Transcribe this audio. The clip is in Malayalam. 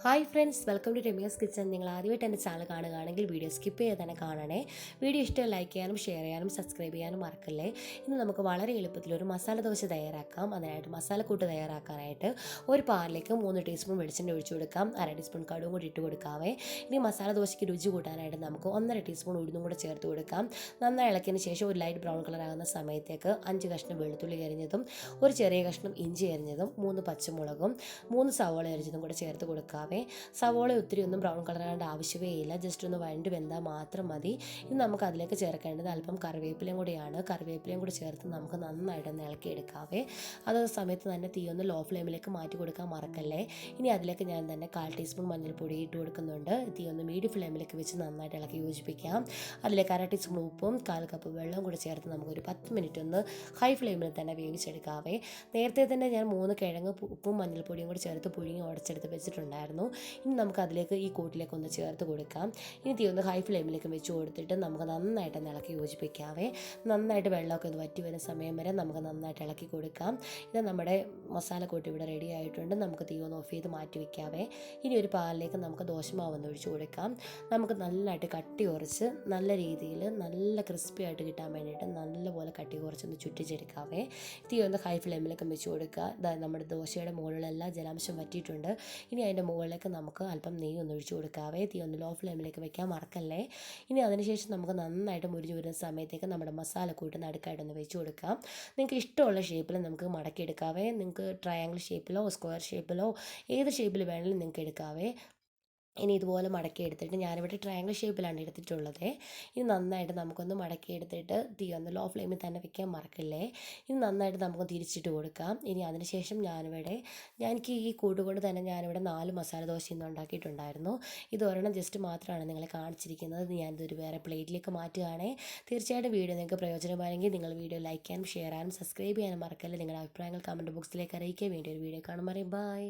Hi friends, welcome to Ramya's kitchen. നിങ്ങൾ ആദ്യമായിട്ട് എൻ്റെ ചാനൽ കാണുകയാണെങ്കിൽ വീഡിയോ സ്കിപ്പ് ചെയ്ത് തന്നെ കാണണേ. വീഡിയോ ഇഷ്ടം ലൈക്ക് ചെയ്യാനും ഷെയർ ചെയ്യാനും സബ്സ്ക്രൈബ് ചെയ്യാനും മറക്കല്ലേ. ഇന്ന് നമുക്ക് വളരെ എളുപ്പത്തിൽ ഒരു മസാല ദോശ തയ്യാറാക്കാം. അതിനായിട്ട് മസാലക്കൂട്ട് തയ്യാറാക്കാനായിട്ട് ഒരു പാനിലേക്ക് 3 ടീസ്പൂൺ വെളിച്ചെണ്ണ ഒഴിച്ചു കൊടുക്കാം. 1/2 ടീസ്പൂൺ കടുകും കൂടി ഇട്ട് കൊടുക്കാവേ. ഇനി മസാല ദോശയ്ക്ക് രുചി കൂട്ടാനായിട്ട് നമുക്ക് 1.5 ടീസ്പൂൺ ഉഴുന്നും കൂടെ ചേർത്ത് കൊടുക്കാം. നന്നായി ഇളക്കിയതിന് ശേഷം ഒരു ലൈറ്റ് ബ്രൗൺ കളർ ആകുന്ന സമയത്തേക്ക് 5 കഷ്ണം വെളുത്തുള്ളി അരിഞ്ഞതും ഒരു ചെറിയ കഷ്ണം ഇഞ്ചി അരിഞ്ഞതും 3 പച്ചമുളകും 3 സവാള അരിഞ്ഞതും കൂടെ ചേർത്ത് കൊടുക്കാവേ. സവോള ഒത്തിരി ഒന്നും ബ്രൗൺ കളർ ആകേണ്ട ആവശ്യമേ ഇല്ല, ജസ്റ്റ് ഒന്ന് വഴണ്ട് വെന്താൽ മാത്രം മതി. ഇനി നമുക്ക് അതിലേക്ക് ചേർക്കേണ്ടത് അല്പം കറിവേപ്പിലയും കൂടിയാണ്. കറിവേപ്പിലയും കൂടി ചേർത്ത് നമുക്ക് നന്നായിട്ടൊന്ന് ഇളക്കിയെടുക്കാവേ. അതേ സമയത്ത് തന്നെ തീ ഒന്ന് ലോ ഫ്ലെയിമിലേക്ക് മാറ്റി കൊടുക്കാൻ മറക്കല്ലേ. ഇനി അതിലേക്ക് ഞാൻ തന്നെ 1/4 ടീസ്പൂൺ മഞ്ഞൾപ്പൊടി ഇട്ട് കൊടുക്കുന്നുണ്ട്. തീ ഒന്ന് മീഡിയം ഫ്ലെയിമിലേക്ക് വെച്ച് നന്നായിട്ട് ഇളക്കി യോജിപ്പിക്കാം. അതിലേക്ക് 1/2 ടീസ്പൂൺ ഉപ്പും 1/4 കപ്പ് വെള്ളം കൂടി ചേർത്ത് നമുക്കൊരു 10 മിനിറ്റ് ഒന്ന് ഹൈ ഫ്ലെയിമിൽ തന്നെ വേവിച്ചെടുക്കാവേ. നേരത്തെ തന്നെ ഞാൻ 3 കിഴങ്ങ് ഉപ്പും മഞ്ഞൾപ്പൊടിയും കൂടി ചേർത്ത് പുഴുങ്ങി ഉടച്ചെടുത്ത് വെച്ചിട്ടുണ്ടായിരുന്നു. ഇനി നമുക്ക് അതിലേക്ക് ഈ കൂട്ടിലേക്ക് ഒന്ന് ചേർത്ത് കൊടുക്കാം. ഇനി തീ ഒന്ന് ഹൈ ഫ്ലെയിമിലേക്ക് വെച്ച് കൊടുത്തിട്ട് നമുക്ക് നന്നായിട്ട് ഇളക്കി യോജിപ്പിക്കാവേ. നന്നായിട്ട് വെള്ളമൊക്കെ ഒന്ന് വറ്റി വരുന്ന സമയം വരെ നമുക്ക് നന്നായിട്ട് ഇളക്കി കൊടുക്കാം. ഇത് നമ്മുടെ മസാലക്കൂട്ട് ഇവിടെ റെഡി ആയിട്ടുണ്ട്. നമുക്ക് തീ ഒന്ന് ഓഫ് ചെയ്ത് മാറ്റി വയ്ക്കാവേ. ഇനി ഒരു പാലിലേക്ക് നമുക്ക് ദോശമാവ് ഒന്ന് ഒഴിച്ചു കൊടുക്കാം. നമുക്ക് നല്ലതായിട്ട് കട്ടി കുറച്ച് നല്ല രീതിയിൽ നല്ല ക്രിസ്പി ആയിട്ട് കിട്ടാൻ വേണ്ടിയിട്ട് നല്ലപോലെ കട്ടി കുറച്ചൊന്ന് ചുറ്റിച്ചെടുക്കാവേ. തീ ഒന്ന് ഹൈ ഫ്ലെയിമിലേക്ക് വെച്ച് കൊടുക്കുക. നമ്മുടെ ദോശയുടെ മുകളിലെല്ലാം ജലാംശം വറ്റിയിട്ടുണ്ട്. ഇനി അതിൻ്റെ മുകളിലേക്ക് നമുക്ക് അല്പം നെയ്യ് ഒന്ന് ഒഴിച്ചു കൊടുക്കാവേ. തീ ഒന്ന് ലോ ഫ്ലെയിമിലേക്ക് വെക്കാൻ മറക്കല്ലേ. ഇനി അതിനുശേഷം നമുക്ക് നന്നായിട്ട് മുരിഞ്ഞ് വരുന്ന സമയത്തേക്ക് നമ്മുടെ മസാലക്കൂട്ട് നടുക്കായിട്ടൊന്ന് വെച്ച് കൊടുക്കാം. നിങ്ങൾക്ക് ഇഷ്ടമുള്ള ഷേപ്പിൽ നമുക്ക് മടക്കിയെടുക്കാവേ. നിങ്ങൾക്ക് ട്രയാങ്കിൾ ഷേപ്പിലോ സ്ക്വയർ ഷേപ്പിലോ ഏത് ഷേപ്പിൽ വേണമെങ്കിലും നിങ്ങൾക്ക് എടുക്കാവേ. ഇനി ഇതുപോലെ മടക്കി എടുത്തിട്ട് ഞാനിവിടെ ട്രയാങ്കിൾ ഷേപ്പിലാണ് എടുത്തിട്ടുള്ളത്. ഇനി നന്നായിട്ട് നമുക്കൊന്ന് മടക്കി എടുത്തിട്ട് തീ ഒന്ന് ലോ ഫ്ലെയിമിൽ തന്നെ വെക്കാൻ മറക്കില്ലേ. ഇനി നന്നായിട്ട് നമുക്ക് തിരിച്ചിട്ട് കൊടുക്കാം. ഇനി അതിനുശേഷം എനിക്ക് ഈ കൂട്ടുകൊണ്ട് തന്നെ ഞാനിവിടെ 4 മസാല ദോശ ഇന്ന് ഉണ്ടാക്കിയിട്ടുണ്ടായിരുന്നു. ഇത് ഒരെണ്ണം ജസ്റ്റ് മാത്രമാണ് നിങ്ങളെ കാണിച്ചിരിക്കുന്നത്. ഞാനിതൊരു വേറെ പ്ലേറ്റിലേക്ക് മാറ്റുകയാണേ. തീർച്ചയായിട്ടും വീഡിയോ നിങ്ങൾക്ക് പ്രയോജനമായെങ്കിൽ നിങ്ങൾ വീഡിയോ ലൈക്ക് ചെയ്യാനും ഷെയർ ചെയ്യാനും സബ്സ്ക്രൈബ് ചെയ്യാനും മറക്കല്ലേ. നിങ്ങളുടെ അഭിപ്രായങ്ങൾ കമൻറ്റ് ബോക്സിലേക്ക് അറിയിക്കാൻ വേണ്ടി ഒരു വീഡിയോ കാണുമ്പോൾ ബൈ.